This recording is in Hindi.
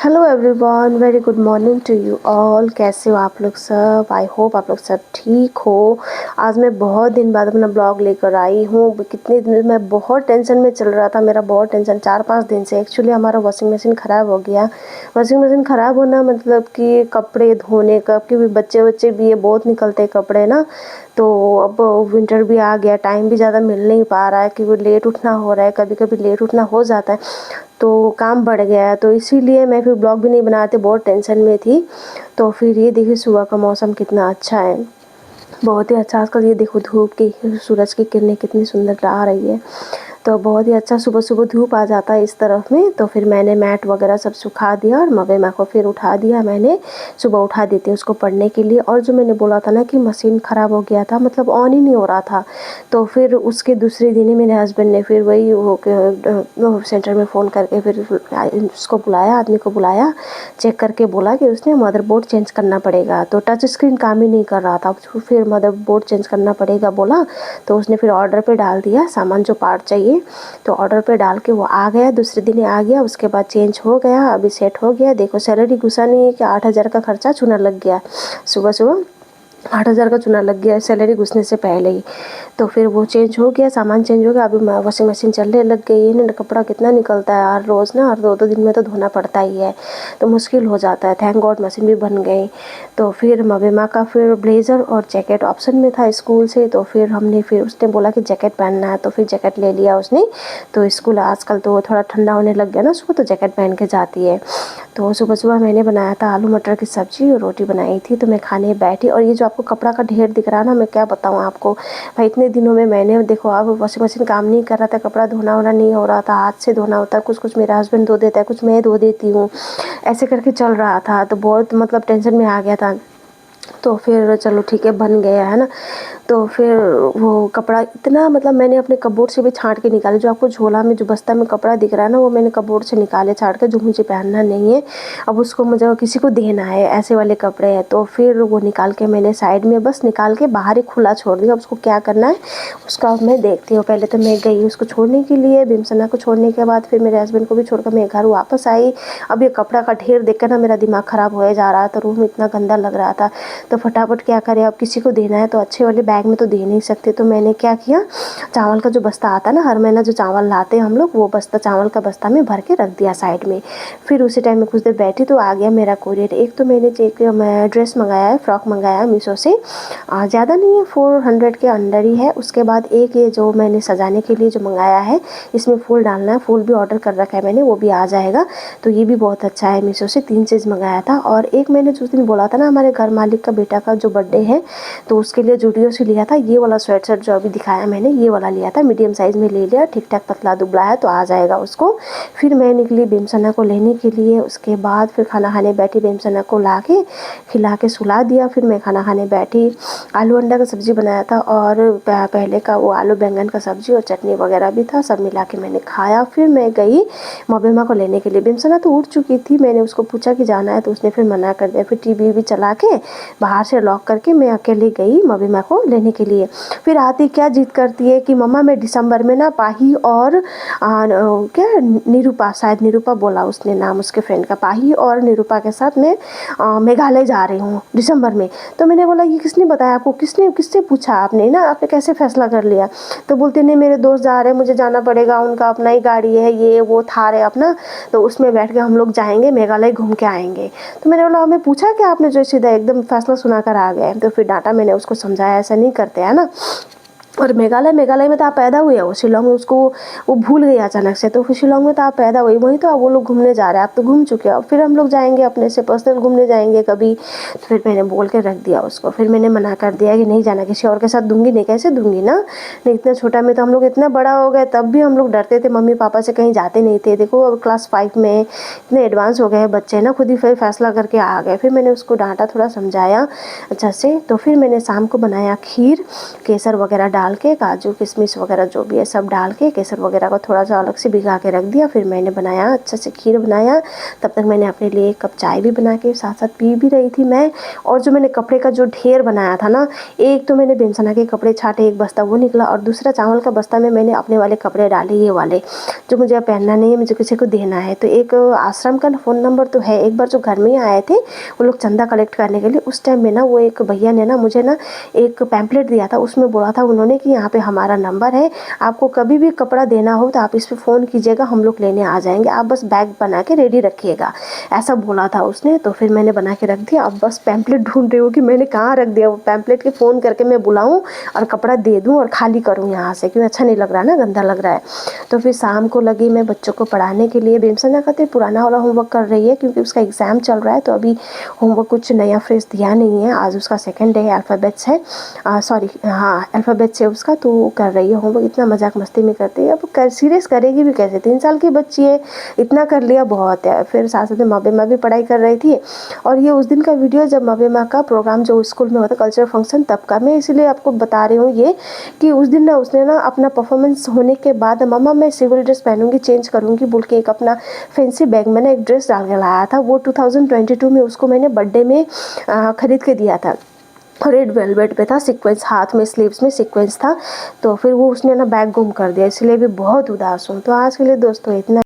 Hello everyone, very good morning to you all. कैसे हो आप लोग सब? आई होप आप लोग सब ठीक हो। आज मैं बहुत दिन बाद अपना ब्लॉग लेकर आई हूँ। कितने दिन मैं बहुत टेंशन में चल रहा था, मेरा बहुत टेंशन 4-5 दिन से। एक्चुअली हमारा वॉशिंग मशीन ख़राब हो गया। वॉशिंग मशीन ख़राब होना मतलब कि कपड़े धोने का, क्योंकि बच्चे बच्चे भी ये बहुत निकलते हैं कपड़े ना। तो अब विंटर भी आ गया, टाइम भी ज़्यादा मिल नहीं पा रहा है, क्योंकि लेट उठना हो रहा है, कभी कभी लेट उठना हो जाता है, तो काम बढ़ गया है। तो इसीलिए मैं फिर ब्लॉग भी नहीं बनाती, बहुत टेंशन में थी। तो फिर ये देखिए सुबह का मौसम कितना अच्छा है, बहुत ही अच्छा। आजकल ये देखो धूप की, सूरज की किरणें कितनी सुंदर आ रही है। तो बहुत ही अच्छा सुबह सुबह धूप आ जाता है इस तरफ में। तो फिर मैंने मैट वगैरह सब सुखा दिया और मवेमा को फिर उठा दिया। मैंने सुबह उठा देती हूँ उसको पढ़ने के लिए। और जो मैंने बोला था ना कि मशीन ख़राब हो गया था, मतलब ऑन ही नहीं हो रहा था, तो फिर उसके दूसरे दिन ही मेरे हस्बैंड ने फिर वही वो सेंटर में फ़ोन करके फिर उसको बुलाया, आदमी को बुलाया, चेक करके बोला कि उसने मदरबोर्ड चेंज करना पड़ेगा। तो टच स्क्रीन काम ही नहीं कर रहा था, फिर मदरबोर्ड चेंज करना पड़ेगा बोला। तो उसने फिर ऑर्डर पे डाल दिया सामान जो पार्ट चाहिए, तो ऑर्डर पे डाल के वो आ गया, दूसरे दिन ही आ गया। उसके बाद चेंज हो गया, अभी सेट हो गया। देखो सैलरी घुसा नहीं है कि 8,000 का खर्चा चूना लग गया। सुबह सुबह 8,000 का चूना लग गया सैलरी घुसने से पहले ही। तो फिर वो चेंज हो गया, सामान चेंज हो गया। अभी वॉशिंग मशीन चलने लग गई है ना। कपड़ा कितना निकलता है हर रोज़ ना, हर 2-2 दिन में तो धोना पड़ता ही है, तो मुश्किल हो जाता है। थैंक गॉड मशीन भी बन गई। तो फिर मवेमा का फिर ब्लेज़र और जैकेट ऑप्शन में था स्कूल से, तो फिर हमने फिर उसने बोला कि जैकेट पहनना है, तो फिर जैकेट ले लिया उसने। तो स्कूल आजकल तो थोड़ा ठंडा होने लग गया ना सुबह, तो जैकेट पहन के जाती है। तो सुबह सुबह मैंने बनाया था आलू मटर की सब्ज़ी और रोटी बनाई थी, तो मैं खाने बैठी। और ये जो आपको कपड़ा का ढेर दिख रहा है ना, मैं क्या बताऊँ आपको भाई, इतने दिनों में मैंने देखो, अब वॉशिंग मशीन काम नहीं कर रहा था, कपड़ा धोना वोना नहीं हो रहा था, हाथ से धोना होता है, कुछ कुछ मेरा हस्बैंड धो देता है, कुछ मैं धो देती हूँ, ऐसे करके चल रहा था। तो बहुत मतलब टेंशन में आ गया था। तो फिर चलो ठीक है, बन गया है ना। तो फिर वो कपड़ा इतना, मतलब मैंने अपने कपबोर्ड से भी छांट के निकाले। जो आपको झोला में जो बस्ता में कपड़ा दिख रहा है ना, वो मैंने कपबोर्ड से निकाले छांट के, जो मुझे पहनना नहीं है। अब उसको मुझे किसी को देना है, ऐसे वाले कपड़े हैं। तो फिर वो निकाल के मैंने साइड में बस निकाल के बाहर ही खुला छोड़ दिया। अब उसको क्या करना है उसका मैं देखती हूँ। पहले तो मैं गई उसको छोड़ने के लिए, बिमसना को छोड़ने के बाद फिर मेरे हस्बैंड को भी छोड़कर मैं घर वापस आई। अब ये कपड़ा का ढेर देख कर ना मेरा दिमाग ख़राब हो जा रहा था, रूम इतना गंदा लग रहा था। तो फटाफट क्या करें, अब किसी को देना है तो अच्छे वाले बैग में तो दे नहीं सकते। तो मैंने क्या किया, चावल का जो बस्ता आता है ना, हर महीना जो चावल लाते हैं हम लोग, वो बस्ता, चावल का बस्ता में भर के रख दिया साइड में। फिर उसी टाइम में कुछ देर बैठी तो आ गया मेरा कोरियर। एक तो मैंने एक ड्रेस मंगाया है, फ्रॉक मंगाया है मीशो से, ज़्यादा नहीं है, 400 के अंडर ही है। उसके बाद एक ये जो मैंने सजाने के लिए जो मंगाया है, इसमें फूल डालना है, फूल भी ऑर्डर कर रखा है मैंने, वो भी आ जाएगा। तो ये भी बहुत अच्छा है, मीशो से 3 चीज़ मंगाया था। और एक मैंने जिस दिन बोला था ना हमारे घर मालिक का बेटा का जो बर्थडे है, तो उसके लिए जूडियो से लिया था ये वाला स्वेट शर्ट जो अभी दिखाया मैंने, ये वाला लिया था, मीडियम साइज़ में ले लिया, ठीक ठाक पतला दुबला है तो आ जाएगा उसको। फिर मैं निकली बिमसना को लेने के लिए। उसके बाद फिर खाना खाने बैठी, बिमसना को ला के खिला के सुला दिया। फिर मैं खाना खाने बैठी। आलू अंडा का सब्ज़ी बनाया था, और पहले का वो आलू बैंगन का सब्ज़ी और चटनी वगैरह भी था, सब मिला के मैंने खाया। फिर मैं गई मवेमा को लेने के लिए। बिमसना तो उठ चुकी थी, मैंने उसको पूछा कि जाना है, तो उसने फिर मना कर दिया। फिर टीवी भी चला के बाहर से लॉक करके मैं अकेले गई मवेमा को लेने के लिए। फिर आती क्या जिद करती है कि मम्मा मैं दिसंबर में ना पाही और क्या निरूपा, शायद निरूपा बोला उसने नाम उसके फ्रेंड का, पाही और निरूपा के साथ मैं मेघालय जा रही हूँ दिसंबर में। तो मैंने बोला ये किसने बताया आपको, किससे पूछा आपने ना, आपने कैसे फैसला कर लिया? तो बोलते नहीं मेरे दोस्त जा रहे हैं, मुझे जाना पड़ेगा, उनका अपना ही गाड़ी है, ये वो थार है अपना, तो उसमें बैठ के हम लोग जाएंगे मेघालय घूम के आएंगे। तो मैंने बोला हमें पूछा कि आपने जो सीधा एकदम फैसला सुना कर आ गए। तो फिर डांटा, मैंने उसको समझाया ऐसा नहीं करते हैं ना। और मेघालय में तो आप पैदा हुए हो, शिलोंग में उसको वो भूल गई अचानक से। तो फिर शिलोंग में तो आप पैदा हुई, वहीं तो आप वो लोग घूमने जा रहे हैं, आप तो घूम चुके हो, फिर हम लोग जाएंगे अपने से पर्सनल घूमने जाएंगे कभी। तो फिर मैंने बोल के रख दिया उसको। फिर मैंने मना कर दिया कि नहीं जाना, किसी और के साथ दूंगी नहीं, कैसे दूंगी ना, नहीं इतना छोटा में। तो हम लोग इतना बड़ा हो गए, तब भी हम लोग डरते थे, मम्मी पापा से कहीं जाते नहीं थे। देखो अब क्लास 5 में इतने एडवांस हो गए हैं बच्चे ना, खुद ही फिर फैसला करके आ गए। फिर मैंने उसको डांटा, थोड़ा समझाया अच्छा से। तो फिर मैंने शाम को बनाया खीर, केसर वगैरह डाल डाल के, काजू किशमिश वगैरह जो भी है सब डाल के, केसर वगैरह को थोड़ा सा अलग से भिगा के रख दिया। फिर मैंने बनाया अच्छे से खीर बनाया। तब तक मैंने अपने लिए 1 कप चाय भी बना के साथ साथ पी भी रही थी मैं। और जो मैंने कपड़े का जो ढेर बनाया था ना, एक तो मैंने बेंसना के कपड़े छाटे, 1 बस्ता वो निकला, और दूसरा चावल का बस्ता में मैंने अपने वाले कपड़े डाले, ये वाले जो मुझे अब पहनना नहीं है, मुझे किसी को देना है। तो एक आश्रम का फ़ोन नंबर तो है, एक बार जो घर में ही आए थे वो लोग चंदा कलेक्ट करने के लिए, उस टाइम में ना वो एक भैया ने ना मुझे ना एक पैम्पलेट दिया था। उसमें बोला था उन्होंने कि यहाँ पे हमारा नंबर है, आपको कभी भी कपड़ा देना हो तो आप इस पे फ़ोन कीजिएगा, हम लोग लेने आ जाएंगे, आप बस बैग बना के रेडी रखिएगा, ऐसा बोला था उसने। तो फिर मैंने बना के रख दिया। अब बस पैम्पलेट ढूंढ रही हूँ कि मैंने कहाँ रख दिया वो पैम्पलेट, के फ़ोन करके मैं बुलाऊँ और कपड़ा दे दूँ और खाली करूँ यहाँ से, क्योंकि अच्छा नहीं लग रहा है ना, गंदा लग रहा है। तो फिर शाम को लगी मैं बच्चों को पढ़ाने के लिए। बेमसना खातिर पुराना वाला होमवर्क कर रही है क्योंकि उसका एग्ज़ाम चल रहा है, तो अभी होमवर्क कुछ नया फ्रेश दिया नहीं है। आज उसका सेकंड डे है, अल्फ़ाबेट्स है, सॉरी हाँ अल्फ़ाबेट्स है उसका, तो वो कर रही है होमवर्क। इतना मजाक मस्ती में करती है, अब सीरियस करेगी भी कैसे, 3 साल की बच्ची है, इतना कर लिया बहुत है। फिर साथ साथ में मबेमा भी पढ़ाई कर रही थी। और ये उस दिन का वीडियो जब मबेमा का प्रोग्राम जो स्कूल में होता कल्चरल फंक्शन, तब का मैं इसलिए आपको बता रही हूँ ये, कि उस दिन ना उसने ना अपना परफॉर्मेंस होने के बाद, मम्मा मैं सिविल ड्रेस पहनूंगी, चेंज करूंगी बोल के, एक अपना फैंसी बैग में ना एक ड्रेस डाल के लाया था। वो 2022 में उसको मैंने बर्थडे में खरीद के दिया था। रेड वेलवेट पे था, सीक्वेंस हाथ में, स्लीव्स में सीक्वेंस था। तो फिर वो उसने ना बैग गुम कर दिया, इसलिए भी बहुत उदास हूँ। तो आज के लिए दोस्तों इतना।